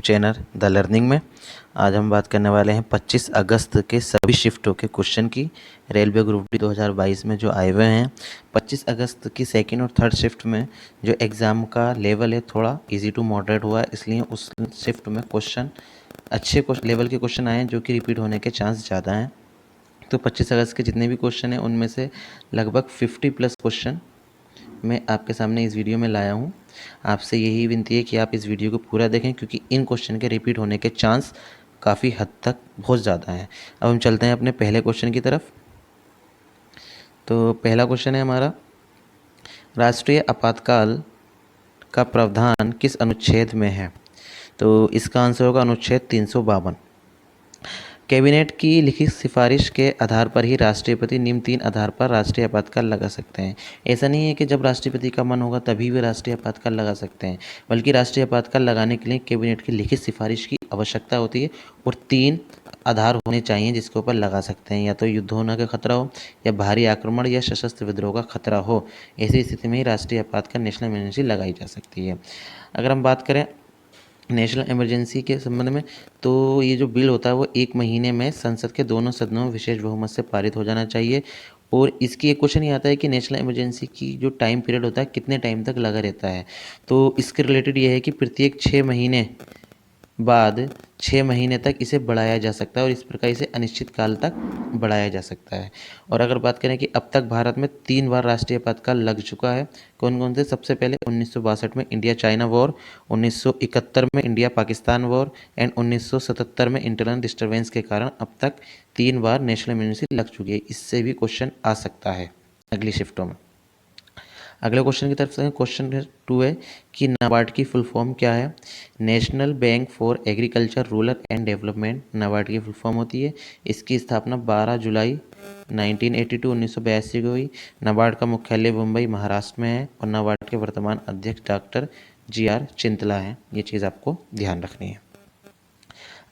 YouTube channel the learning में। आज हम बात करने वाले हैं 25 अगस्त के सभी शिफ्टों के क्वेश्चन की। रेलवे ग्रुप डी 2022 में जो आए हुए हैं 25 अगस्त की सेकंड और थर्ड शिफ्ट में जो एग्ज़ाम का लेवल है थोड़ा इजी टू मॉडरेट हुआ है, इसलिए उस शिफ्ट में क्वेश्चन अच्छे लेवल के क्वेश्चन आए हैं जो कि रिपीट होने के चांस ज़्यादा हैं। तो 25 अगस्त के जितने भी क्वेश्चन हैं उनमें से लगभग 50 प्लस क्वेश्चन मैं आपके सामने इस वीडियो में लाया हूँ। आपसे यही विनती है कि आप इस वीडियो को पूरा देखें क्योंकि इन क्वेश्चन के रिपीट होने के चांस काफ़ी हद तक बहुत ज़्यादा हैं। अब हम चलते हैं अपने पहले क्वेश्चन की तरफ। तो पहला क्वेश्चन है हमारा, राष्ट्रीय आपातकाल का प्रावधान किस अनुच्छेद में है? तो इसका आंसर होगा अनुच्छेद 352। कैबिनेट की लिखित सिफारिश के आधार पर ही राष्ट्रपति निम्न 3 आधार पर राष्ट्रीय आपातकाल लगा सकते हैं। ऐसा नहीं है कि जब राष्ट्रपति का मन होगा तभी वे राष्ट्रीय आपातकाल लगा सकते हैं, बल्कि राष्ट्रीय आपातकाल लगाने के लिए कैबिनेट की लिखित सिफारिश की आवश्यकता होती है और 3 आधार होने चाहिए जिसके ऊपर लगा सकते हैं। या तो युद्ध होने का खतरा हो, या भारी आक्रमण या सशस्त्र विद्रोह का खतरा हो। ऐसी स्थिति में ही राष्ट्रीय आपातकाल नेशनल इमरजेंसी लगाई जा सकती है। अगर हम बात करें नेशनल इमरजेंसी के संबंध में, तो ये जो बिल होता है वो 1 महीने में संसद के दोनों सदनों में विशेष बहुमत से पारित हो जाना चाहिए। और इसकी एक क्वेश्चन ये आता है कि नेशनल इमरजेंसी की जो टाइम पीरियड होता है कितने टाइम तक लगा रहता है। तो इसके रिलेटेड ये है कि प्रत्येक 6 महीने बाद 6 महीने तक इसे बढ़ाया जा सकता है और इस प्रकार इसे अनिश्चित काल तक बढ़ाया जा सकता है। और अगर बात करें कि अब तक भारत में 3 बार राष्ट्रीय आपातकाल लग चुका है, कौन कौन से? सबसे पहले 1962 में इंडिया चाइना वॉर, 1971 में इंडिया पाकिस्तान वॉर एंड 1977 में इंटरनल डिस्टर्बेंस के कारण अब तक 3 बार नेशनल इमरजेंसी लग चुकी है। इससे भी क्वेश्चन आ सकता है अगली शिफ्टों में। अगले क्वेश्चन की तरफ से क्वेश्चन 2 है कि नाबार्ड की फुल फॉर्म क्या है? National bank for agriculture rural and development NABARD की फुल फॉर्म होती है। इसकी स्थापना 12 जुलाई 1982 को हुई। नाबार्ड का मुख्यालय मुंबई महाराष्ट्र में है और नाबार्ड के वर्तमान अध्यक्ष डॉक्टर GR चिंतला हैं। ये चीज़ आपको ध्यान रखनी है।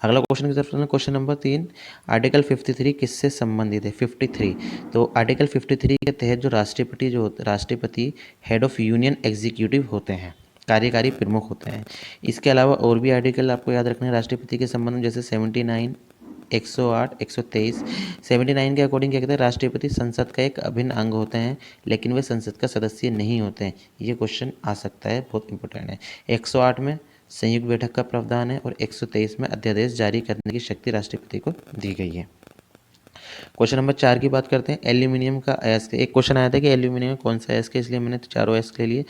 अगला क्वेश्चन की तरफ क्वेश्चन नंबर 3, आर्टिकल 53 किससे संबंधित है? 53, तो आर्टिकल 53 के तहत जो राष्ट्रपति हेड ऑफ यूनियन एग्जीक्यूटिव होते हैं, कार्यकारी प्रमुख होते हैं। इसके अलावा और भी आर्टिकल आपको याद रखना है राष्ट्रपति के संबंध में, जैसे 79, 108, 123। 79 के अकॉर्डिंग क्या कहते हैं? राष्ट्रपति संसद का एक अभिन्न अंग होते हैं, लेकिन वे संसद का सदस्य नहीं होते हैं। ये क्वेश्चन आ सकता है, बहुत इंपॉर्टेंट है। 108 में संयुक्त बैठक का प्रावधान है और 123 में अध्यादेश जारी करने की शक्ति राष्ट्रपति को दी गई है। क्वेश्चन नंबर 4 की बात करते हैं, एल्यूमिनियम का अयस्क। एक क्वेश्चन आया था कि एल्यूमिनियम कौन सा अयस्क है, इसलिए मैंने चारों अयस्क ले लिए।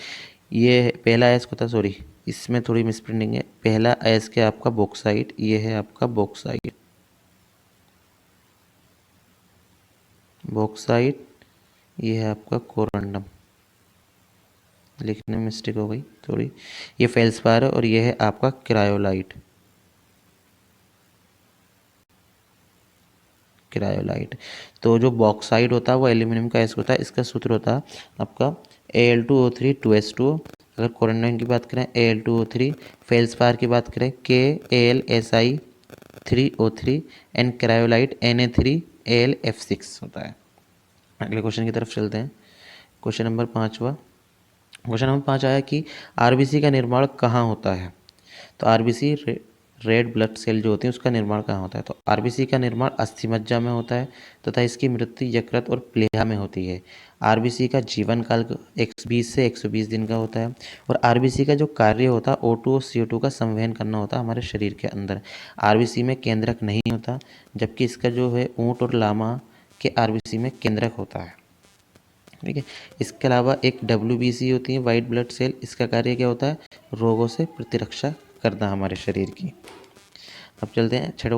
ये पहला अयस्क होता, सॉरी इसमें थोड़ी मिसप्रिंटिंग है। पहला अयस्क है आपका बॉक्साइट, ये है आपका बॉक्साइट, ये है आपका कोरंडम, लिखने में मिस्टेक हो गई थोड़ी। ये फेल्सपार है और ये है आपका क्रायोलाइट। तो जो बॉक्साइट होता है वो एल्यूमिनियम का अयस्क होता है। इसका सूत्र होता है आपका Al2O3 2s2। अगर कोरंडम की बात करें Al2O3, फेल्सपार की बात करें KAlSi3O3 एंड क्रायोलाइट Na3AlF6 होता है। अगले क्वेश्चन की तरफ चलते हैं। क्वेश्चन नंबर 5 आया कि आरबीसी का निर्माण कहाँ होता है? तो आरबीसी रेड ब्लड सेल जो होती है उसका निर्माण कहाँ होता है? तो आरबीसी का निर्माण अस्थिमज्जा में होता है तथा इसकी मृत्यु यकृत और प्लीहा में होती है। आरबीसी का जीवन काल 20 से 120 दिन का होता है और आरबीसी का जो कार्य होता है O2 और CO2 का संवहन करना होता है हमारे शरीर के अंदर। आरबीसी में केंद्रक नहीं होता, जबकि इसका जो है ऊँट और लामा के आरबीसी में केंद्रक होता है। ठीक है। इसके अलावा एक WBC होती है, वाइट ब्लड सेल। इसका कार्य क्या होता है? रोगों से प्रतिरक्षा करना हमारे शरीर की। अब चलते हैं छठा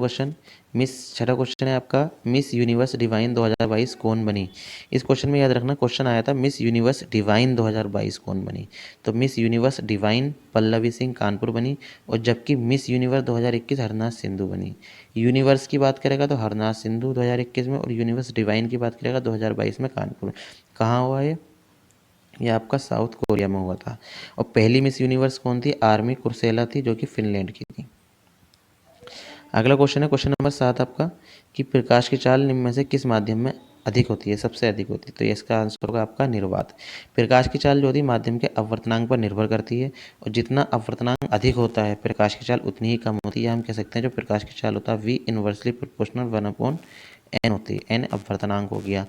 क्वेश्चन है आपका, मिस यूनिवर्स डिवाइन 2022 कौन बनी? इस क्वेश्चन में याद रखना, क्वेश्चन आया था मिस यूनिवर्स डिवाइन 2022 कौन बनी? तो miss universe divine Pallavi Singh Kanpur बनी और जबकि मिस यूनिवर्स 2021 हरनाथ सिंधु बनी। यूनिवर्स की बात करेगा तो हरनाथ सिंधु 2021 में, और यूनिवर्स डिवाइन की बात करेगा 2022 में कानपुर। कहाँ हुआ ये आपका साउथ कोरिया में हुआ था। और पहली मिस यूनिवर्स कौन थी? आर्मी कुर्सेला थी, जो कि फिनलैंड की थी। अगला क्वेश्चन है क्वेश्चन नंबर 7 आपका, कि प्रकाश की चाल निम्न में से किस माध्यम में अधिक होती है, सबसे अधिक होती है, तो ये इसका आंसर होगा आपका निर्वात। प्रकाश की चाल जो होती है माध्यम के अपवर्तनांक पर निर्भर करती है, और जितना अपवर्तनांक अधिक होता है प्रकाश की चाल उतनी ही कम होती है। हम कह सकते हैं जो प्रकाश की चाल होता है V इनवर्सली प्रोपोर्शनल 1/n होती है, n अपवर्तनांक हो गया।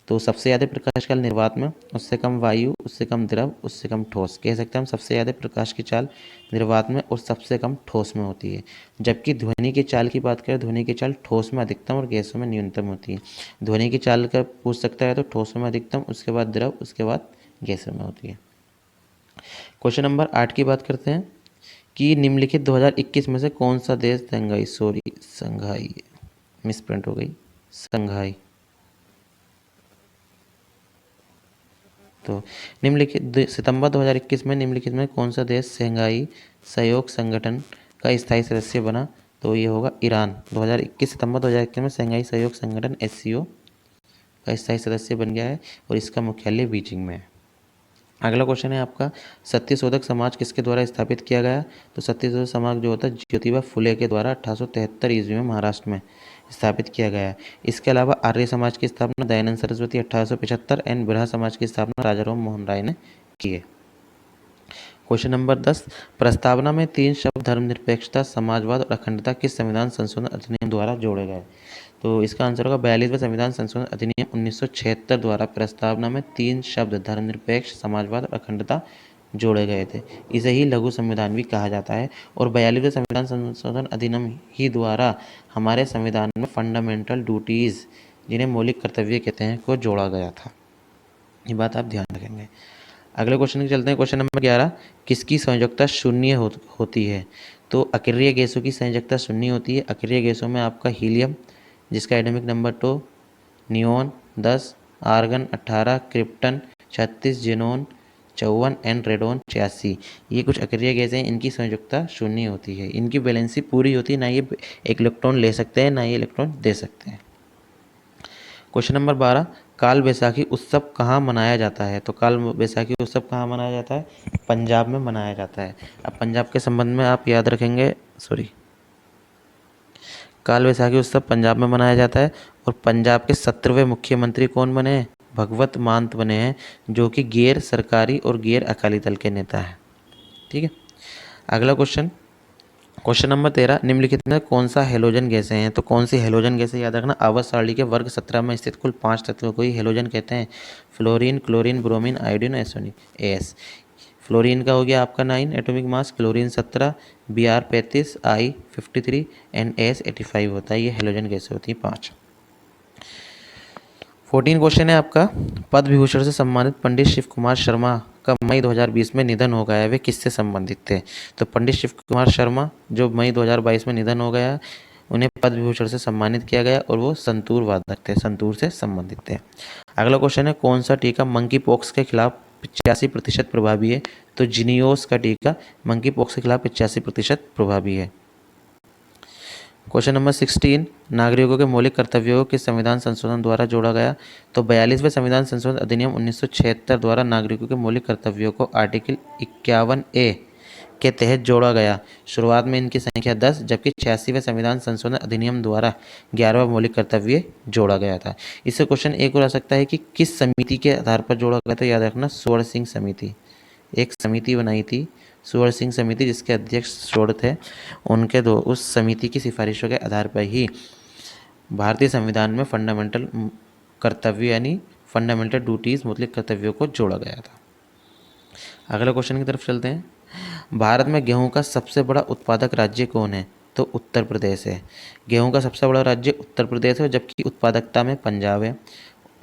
तो सबसे ज़्यादा प्रकाश काल निर्वात में, उससे कम वायु, उससे कम द्रव, उससे कम ठोस। कह सकते हैं हम सबसे ज़्यादा प्रकाश की चाल निर्वात में और सबसे कम ठोस में होती है। जबकि ध्वनि की चाल की बात करें, ध्वनि की चाल ठोस में अधिकतम और गैसों में न्यूनतम होती है। ध्वनि की चाल का पूछ सकता है तो ठोसों में अधिकतम, उसके बाद द्रव, उसके बाद गैसों में होती है। क्वेश्चन नंबर 8 की बात करते हैं कि निम्नलिखित 2021 में से कौन सा देश संघाई मिसप्रिंट हो गई, संघाई। तो निम्नलिखित सितंबर 2021 में निम्नलिखित में कौन सा देश शंघाई सहयोग संगठन का स्थायी सदस्य बना? तो ये होगा ईरान। 2021 सितंबर 2021 में शंघाई सहयोग संगठन SCO का स्थायी सदस्य बन गया है और इसका मुख्यालय बीजिंग में है। अगला क्वेश्चन है आपका, सत्यशोधक समाज किसके द्वारा स्थापित किया गया? तो सत्यशोधक समाज जो होता है ज्योतिबा फुले के द्वारा 1873 ईस्वी में महाराष्ट्र में स्थापित किया गया है। इसके अलावा आर्य समाज की स्थापना दयानंद सरस्वती 1875 एंड बिरहा समाज की स्थापना राजा राम मोहन राय ने की है। क्वेश्चन नंबर 10, प्रस्तावना में 3 शब्द धर्मनिरपेक्षता, समाजवाद और अखंडता किस संविधान संशोधन अधिनियम द्वारा जोड़े गए? तो इसका आंसर होगा 42वें संविधान संशोधन अधिनियम 1976 द्वारा प्रस्तावना में 3 शब्द धर्मनिरपेक्ष, समाजवाद और अखंडता जोड़े गए थे। इसे ही लघु संविधान भी कहा जाता है। और 42वें संविधान संशोधन अधिनियम ही द्वारा हमारे संविधान में फंडामेंटल ड्यूटीज़, जिन्हें मौलिक कर्तव्य कहते हैं, को जोड़ा गया था। ये बात आप ध्यान रखेंगे। अगले क्वेश्चन की चलते हैं। क्वेश्चन नंबर 11, किसकी संयोजकता शून्य होती है? तो अक्रिय गैसों की संयोजकता शून्य होती है। अक्रिय गैसों में आपका हीलियम, जिसका atomic number 2, neon 10, argon 18, krypton 36, xenon 54 and radon 86, ये कुछ अक्रिय गैसें हैं। इनकी संयोजकता शून्य होती है। इनकी वैलेंसी पूरी होती है, ना ये एक इलेक्ट्रॉन ले सकते हैं ना ये इलेक्ट्रॉन दे सकते हैं। क्वेश्चन नंबर 12, काल बैसाखी उत्सव कहाँ मनाया जाता है? तो काल बैसाखी उत्सव कहाँ मनाया जाता है? पंजाब में मनाया जाता है। अब पंजाब के संबंध में आप याद रखेंगे, काल बैसाखी उत्सव पंजाब में मनाया जाता है और पंजाब के 17वें मुख्यमंत्री कौन बने हैं? भगवत मान बने हैं, जो कि गैर सरकारी और गैर अकाली दल के नेता हैं। ठीक है। अगला क्वेश्चन नंबर 13, निम्नलिखित में कौन सा हेलोजन गैसें हैं? तो कौन सी हेलोजन गैसें याद रखना, आवर्त सारणी के वर्ग 17 में स्थित कुल 5 तत्वों को ही हेलोजन कहते हैं। फ्लोरीन, क्लोरीन, ब्रोमीन, आयोडीन, एसोनिक एस। फ्लोरीन का हो गया आपका 9 atomic mass, chlorine 17, Br 35, I 53 and S 85 होता है। ये हेलोजन गैसें होती हैं 5। 14 क्वेश्चन है आपका, पद्म विभूषण से सम्मानित पंडित शिव कुमार शर्मा का मई 2020 में निधन हो गया है, वे किससे संबंधित थे? तो पंडित शिव कुमार शर्मा जो मई 2022 में निधन हो गया, उन्हें पद्म विभूषण से सम्मानित किया गया और वो संतूर वादक थे, संतूर से संबंधित थे। अगला क्वेश्चन है, कौन सा टीका मंकी पॉक्स के खिलाफ 85% प्रभावी है? तो जिनियोस का टीका मंकी पॉक्स के खिलाफ 85% प्रभावी है। क्वेश्चन नंबर 16, नागरिकों के मौलिक कर्तव्यों के संविधान संशोधन द्वारा जोड़ा गया। तो 42वें संविधान संशोधन अधिनियम 1976 द्वारा नागरिकों के मौलिक कर्तव्यों को आर्टिकल 51A के तहत जोड़ा गया। शुरुआत में इनकी संख्या 10, जबकि 86वें संविधान संशोधन अधिनियम द्वारा 11वां मौलिक कर्तव्य जोड़ा गया था। इससे क्वेश्चन एक और आ सकता है कि किस समिति के आधार पर जोड़ा गया? तो याद रखना, स्वर्ण सिंह समिति, एक समिति बनाई थी स्वर्ण सिंह समिति, जिसके अध्यक्ष स्वर्ण थे। उनके उस समिति की सिफारिशों के आधार पर ही भारतीय संविधान में फंडामेंटल कर्तव्य यानी फंडामेंटल ड्यूटीज़ मौलिक कर्तव्यों को जोड़ा गया था। अगले क्वेश्चन की तरफ चलते हैं। भारत में गेहूं का सबसे बड़ा उत्पादक राज्य कौन है? तो उत्तर प्रदेश है। गेहूं का सबसे बड़ा राज्य उत्तर प्रदेश है, जबकि उत्पादकता में पंजाब है।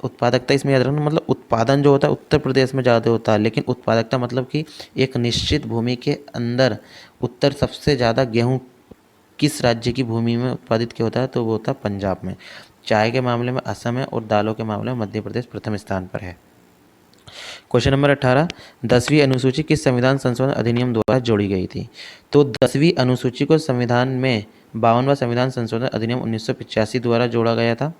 उत्पादकता इसमें याद रखना, मतलब उत्पादन जो होता है उत्तर प्रदेश में ज़्यादा होता है, लेकिन उत्पादकता मतलब कि एक निश्चित भूमि के अंदर उत्तर सबसे ज़्यादा गेहूं किस राज्य की भूमि में उत्पादित किया होता है? तो वो होता है पंजाब में। चाय के मामले में असम है और दालों के मामले में मध्य प्रदेश प्रथम स्थान पर है। क्वेश्चन नंबर 18, 10वीं अनुसूची किस संविधान संशोधन अधिनियम द्वारा जोड़ी गई थी? तो 10वीं अनुसूची को संविधान में 52वां संविधान संशोधन अधिनियम 1985 द्वारा जोड़ा गया था।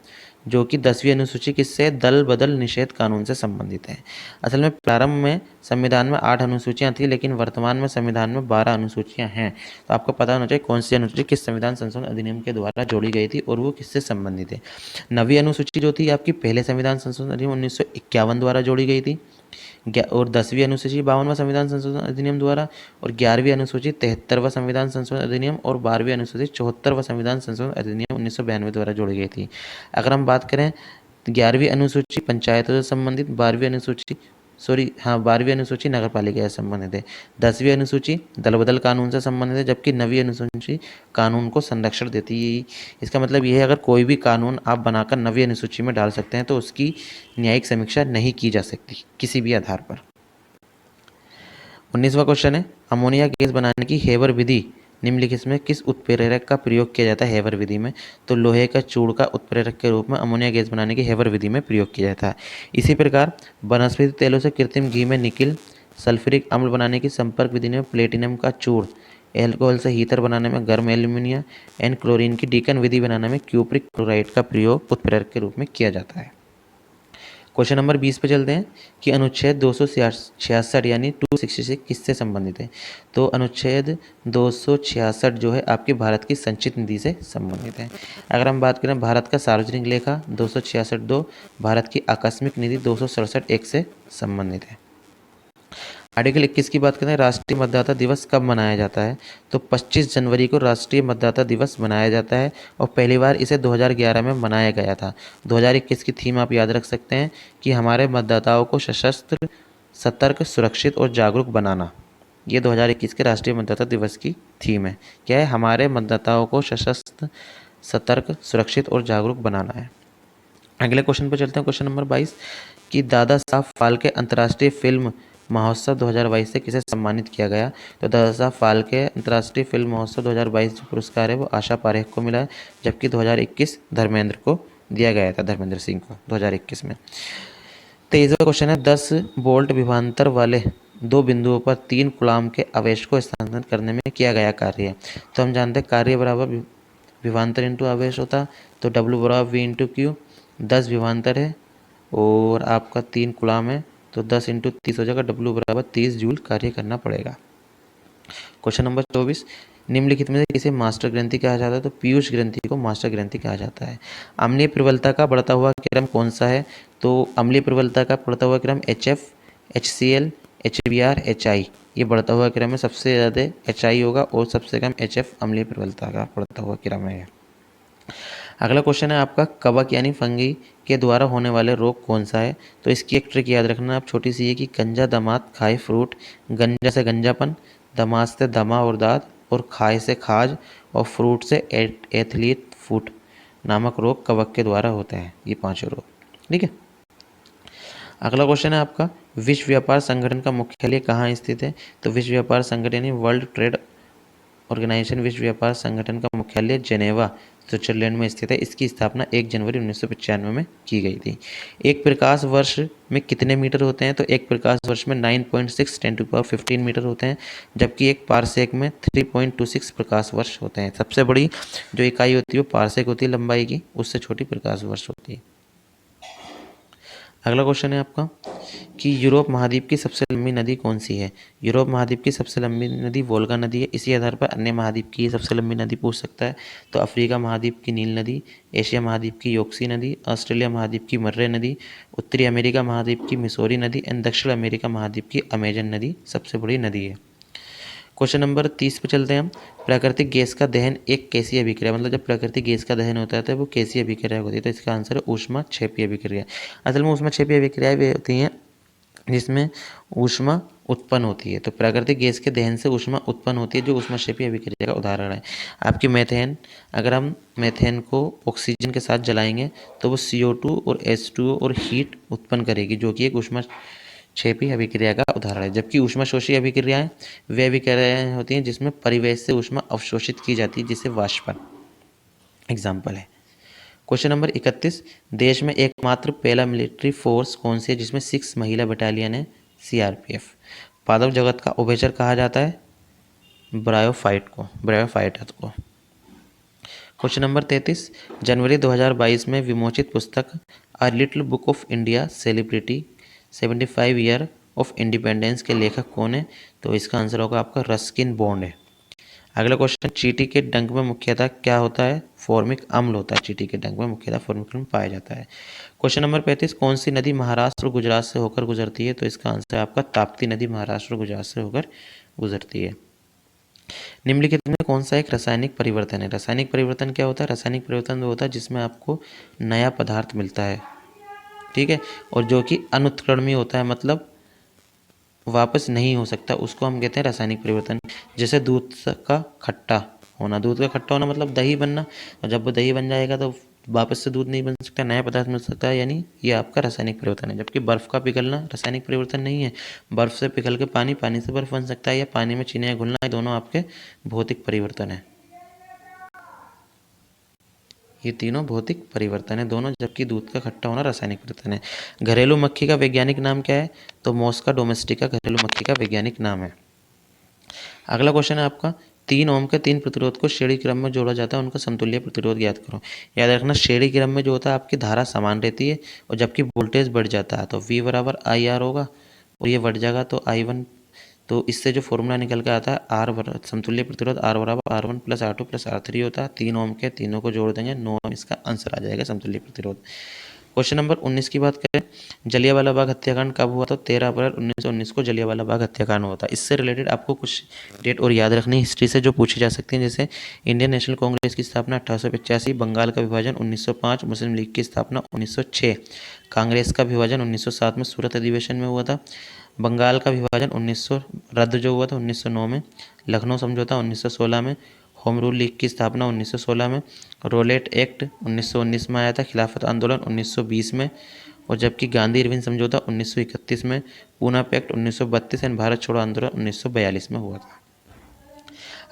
जो कि 10वीं अनुसूची किससे, दल बदल निषेध कानून से संबंधित है। असल में प्रारंभ में संविधान में 8 अनुसूचियां थी, लेकिन वर्तमान में संविधान में 12 अनुसूचियां हैं। तो आपको पता होना चाहिए कौन सी अनुसूची किस संविधान संशोधन अधिनियम के द्वारा जोड़ी गई थी और वो किससे संबंधित है। 9वीं अनुसूची जो थी आपकी पहले संविधान संशोधन अधिनियम 1951 द्वारा जोड़ी गई थी, और 10वीं अनुसूची 52वां संविधान संशोधन अधिनियम द्वारा, और 11वीं अनुसूची 73वां संविधान संशोधन अधिनियम, और 12वीं अनुसूची 74वां संविधान संशोधन अधिनियम 1992 द्वारा जोड़ी गई थी। अगर हम बात करें 11वीं अनुसूची पंचायतों से संबंधित, 12वीं अनुसूची नगर पालिका से संबंधित है, 10वीं अनुसूची दल बदल कानून से संबंधित है, जबकि 9वीं अनुसूची कानून को संरक्षण देती है। इसका मतलब यह है अगर कोई भी कानून आप बनाकर 9वीं अनुसूची में डाल सकते हैं तो उसकी न्यायिक समीक्षा नहीं की जा सकती किसी भी आधार पर। 19वां क्वेश्चन है, अमोनिया गैस बनाने की हेबर विधि निम्नलिखित में किस उत्प्रेरक का प्रयोग किया जाता है हेबर विधि में। तो लोहे का चूड़ का उत्प्रेरक के रूप में अमोनिया गैस बनाने की हेबर विधि में प्रयोग किया जाता है। इसी प्रकार वनस्पति तेलों से कृत्रिम घी में निकिल सल्फ्यूरिक अम्ल बनाने की संपर्क विधि में प्लेटिनम का चूड़, एल्कोहल से हीटर बनाने में गर्म एल्यूमिनियम एंड क्लोरीन की डीकन विधि बनाने में क्यूप्रिक क्लोराइड का प्रयोग उत्प्रेरक के रूप में किया जाता है। क्वेश्चन नंबर 20 पे चलते हैं कि अनुच्छेद 266 यानी 266 किससे संबंधित है। तो अनुच्छेद 266 जो है आपकी भारत की संचित निधि से संबंधित है। अगर हम बात करें भारत का सार्वजनिक लेखा 266(2), भारत की आकस्मिक निधि 267(1) से संबंधित है। आर्टिकल 21 की बात करें, राष्ट्रीय मतदाता दिवस कब मनाया जाता है। तो 25 जनवरी को राष्ट्रीय मतदाता दिवस मनाया जाता है और पहली बार इसे 2011 में मनाया गया था। 2021 की थीम आप याद रख सकते हैं कि हमारे मतदाताओं को सशस्त्र, सतर्क, सुरक्षित और जागरूक बनाना। ये 2021 के राष्ट्रीय मतदाता दिवस की थीम है। क्या है, हमारे मतदाताओं को सशस्त्र, सतर्क, सुरक्षित और जागरूक बनाना है। अगले क्वेश्चन पर चलते हैं, क्वेश्चन नंबर 22 कि दादा साहब फाल्के अंतर्राष्ट्रीय फिल्म महोत्सव 2022 से किसे सम्मानित किया गया। तो दादा साहब फाल्के अंतर्राष्ट्रीय फिल्म महोत्सव 2022 जो पुरस्कार है वो आशा पारेख को मिला है, जबकि 2021 धर्मेंद्र को दिया गया था, धर्मेंद्र सिंह को 2021 में। 23वां क्वेश्चन है, 10 वोल्ट विभवांतर वाले दो बिंदुओं पर 3 कूलाम के आवेश को स्थानांतरित करने में किया गया कार्य है। तो हम जानते हैं कार्य बराबर विभवांतर इंटू आवेश होता, तो W बराबर V इंटू क्यू। 10 विभवांतर है और आपका 3 कूलाम है, तो 10 इंटू 30 हो जाएगा, W बराबर 30 जूल कार्य करना पड़ेगा। क्वेश्चन नंबर 24, निम्नलिखित में से किसे मास्टर ग्रंथि कहा जाता है। तो पीयूष ग्रंथि को मास्टर ग्रंथि कहा जाता है। अम्लीय प्रबलता का बढ़ता हुआ क्रम कौन सा है। तो अम्लीय प्रबलता का बढ़ता हुआ क्रम HF, HCl, HBr, HI, ये बढ़ता हुआ क्रम है। सबसे ज़्यादा HI होगा और सबसे कम HF अम्लीय प्रबलता का बढ़ता हुआ क्रम है। अगला क्वेश्चन है आपका, कवक यानी फंगी के द्वारा होने वाले रोग कौन सा है। तो इसकी एक ट्रिक याद रखना आप छोटी सी है कि गंजा दमात खाए फ्रूट, गंजा से गंजापन, दमात से दमा और दाद, और खाए से खाज, और फ्रूट से एथलीट फूट नामक रोग कवक के द्वारा होते हैं। ये 5 रोग, ठीक है। अगला क्वेश्चन है आपका, विश्व व्यापार संगठन का मुख्यालय कहाँ स्थित है। तो विश्व व्यापार संगठन यानी वर्ल्ड ट्रेड ऑर्गेनाइजेशन विश्व व्यापार संगठन का मुख्यालय जेनेवा स्विट्जरलैंड में स्थित है। इसकी स्थापना 1 जनवरी 1995 में की गई थी। एक प्रकाश वर्ष में कितने मीटर होते हैं। तो एक प्रकाश वर्ष में 9.6 × 10⁻15 मीटर होते हैं, जबकि एक पारसेक में 3.26 प्रकाश वर्ष होते हैं। सबसे बड़ी जो इकाई होती है वो पारसेक होती है लंबाई की, उससे छोटी प्रकाश वर्ष होती है। अगला क्वेश्चन है आपका कि यूरोप महाद्वीप की सबसे लंबी नदी कौन सी है। यूरोप महाद्वीप की सबसे लंबी नदी वोल्गा नदी है। इसी आधार पर अन्य महाद्वीप की सबसे लंबी नदी पूछ सकता है। तो अफ्रीका महाद्वीप की नील नदी, एशिया महाद्वीप की योक्सी नदी, ऑस्ट्रेलिया महाद्वीप की मर्रे नदी, उत्तरी अमेरिका महाद्वीप की मिसौरी नदी एंड दक्षिण अमेरिका महाद्वीप की अमेजन नदी सबसे बड़ी नदी है। क्वेश्चन नंबर 30 पे चलते हैं हम। प्राकृतिक गैस का दहन एक कैसी अभिक्रिया, मतलब जब प्राकृतिक गैस का दहन होता है तो वो कैसी अभिक्रिया होती है। तो इसका आंसर है ऊष्माक्षेपी अभिक्रिया। असल में ऊष्माक्षेपी अभिक्रियाएं भी होती हैं जिसमें ऊष्मा उत्पन्न होती है। तो प्राकृतिक गैस के दहन से ऊष्मा उत्पन्न होती है, जो ऊष्माक्षेपी अभिक्रिया का उदाहरण है। आपकी मेथेन, अगर हम मेथेन को ऑक्सीजन के साथ जलाएंगे तो वो CO2 और H2O और हीट उत्पन्न करेगी, जो कि एक ऊष्माक्षेपी अभिक्रिया का उदाहरण है। जबकि ऊष्माशोषी अभिक्रियाएं वे अभिक्रियाएं होती हैं जिसमें परिवेश से ऊष्मा अवशोषित की जाती है, जिसे वाष्पन एग्जाम्पल है। क्वेश्चन नंबर 31, देश में एकमात्र पहला मिलिट्री फोर्स कौन सी है जिसमें 6 महिला बटालियन है। CRPF। पादप जगत का उभयचर कहा जाता है ब्रायोफाइटर को। क्वेश्चन नंबर 33, जनवरी 2022 में विमोचित पुस्तक a little book of India celebrity 75 year of independence के लेखक कौन है? तो इसका आंसर होगा आपका रस्किन बॉन्ड है। अगला क्वेश्चन, चींटी के डंक में मुख्यतः क्या होता है? फॉर्मिक अम्ल होता है। चींटी के डंक में मुख्यतः फॉर्मिक अम्ल पाया जाता है। क्वेश्चन नंबर 35, कौन सी नदी महाराष्ट्र और गुजरात से होकर गुजरती है? तो इसका आंसर है आपका ताप्ती नदी महाराष्ट्र और गुजरात से होकर गुजरती है। निम्नलिखित में कौन सा एक रासायनिक परिवर्तन है? रासायनिक परिवर्तन क्या होता है? रासायनिक परिवर्तन वो होता है जिसमें आपको नया पदार्थ मिलता है, ठीक है, और जो कि अनुत्क्रमणीय होता है, मतलब वापस नहीं हो सकता, उसको हम कहते हैं रासायनिक परिवर्तन। जैसे दूध का खट्टा होना, दूध का खट्टा होना मतलब दही बनना, और जब वो दही बन जाएगा तो वापस से दूध नहीं बन सकता, नया पदार्थ मिल सकता है, यानी ये आपका रासायनिक परिवर्तन है। जबकि बर्फ़ का पिघलना रासायनिक परिवर्तन नहीं है। बर्फ़ से पिघल के पानी, पानी से बर्फ़ बन सकता है, या पानी में चीनी घुलना, ये दोनों आपके भौतिक परिवर्तन है। ये तीनों भौतिक परिवर्तन है दोनों, जबकि दूध का खट्टा होना रासायनिक परिवर्तन है। घरेलू मक्खी का वैज्ञानिक नाम क्या है? तो मॉस्का डोमेस्टिका घरेलू मक्खी का वैज्ञानिक नाम है। अगला क्वेश्चन है आपका, 3 ओम के 3 प्रतिरोध को श्रेणी क्रम में जोड़ा जाता है, उनका समतुल्य प्रतिरोध ज्ञात करो। याद रखना, श्रेणी क्रम में जो होता है आपकी धारा समान रहती है, और जबकि वोल्टेज बढ़ जाता है तो V बराबर IR होगा, और ये बढ़ जाएगा तो I1। तो इससे जो फॉर्मूला निकल के आता है समतुल्य प्रतिरोध R बराबर R1 plus R2 plus R3 होता है। 3 ओम के तीनों को जोड़ देंगे, 9 ओम इसका आंसर आ जाएगा समतुल्य प्रतिरोध। क्वेश्चन नंबर 19 की बात करें, जलियांवाला बाग हत्याकांड कब हुआ? तो 13 अप्रैल 1919 को जलियांवाला बाग हत्याकांड हुआ था। इससे रिलेटेड आपको कुछ डेट और याद रखनी हिस्ट्री से, जो पूछी जा सकती हैं। जैसे इंडियन नेशनल कांग्रेस की स्थापना 1885, बंगाल का विभाजन 1905, मुस्लिम लीग की स्थापना 1906, कांग्रेस का विभाजन 1907 में सूरत अधिवेशन में हुआ था, बंगाल का विभाजन 1900 रद्द जो हुआ था 1909 में, लखनऊ समझौता 1916 में, होम रूल लीग की स्थापना 1916 में, रोलेट एक्ट 1919 में आया था, खिलाफत आंदोलन 1920 में, और जबकि गांधी इरविन समझौता 1931 में, पूना पैक्ट 1932 एंड भारत छोड़ो आंदोलन 1942 में हुआ था।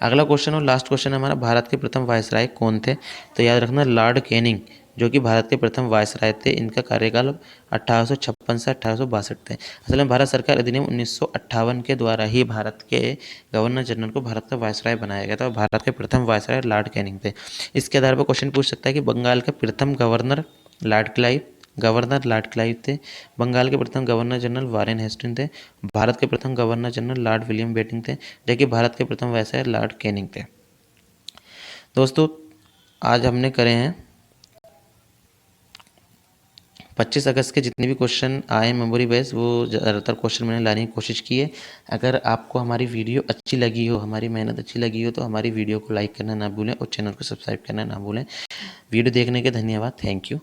अगला क्वेश्चन और लास्ट क्वेश्चन है हमारा, भारत के प्रथम वायसराय कौन थे? तो याद रखना, लॉर्ड कैनिंग, जो कि भारत के प्रथम वायसराय थे। इनका कार्यकाल 1856 से 1862 थे। असल में भारत सरकार अधिनियम 1958 के द्वारा ही भारत के गवर्नर जनरल को भारत का वायसराय बनाया गया था, और भारत के प्रथम वायसराय लॉर्ड कैनिंग थे। इसके आधार पर क्वेश्चन पूछ सकता है कि बंगाल के प्रथम गवर्नर लॉर्ड क्लाइव थे, बंगाल के प्रथम गवर्नर जनरल वारेन हेस्टिंग थे, भारत के प्रथम governor general Lord William Bentinck थे, जबकि भारत के प्रथम वायसराय लॉर्ड कैनिंग थे। दोस्तों, आज हमने करे हैं 25 अगस्त के जितने भी क्वेश्चन आए मेमोरी बेस, वो ज़्यादातर क्वेश्चन मैंने लाने की कोशिश की है। अगर आपको हमारी वीडियो अच्छी लगी हो, हमारी मेहनत अच्छी लगी हो, तो हमारी वीडियो को लाइक करना ना भूलें और चैनल को सब्सक्राइब करना ना भूलें। वीडियो देखने के धन्यवाद। Thank you.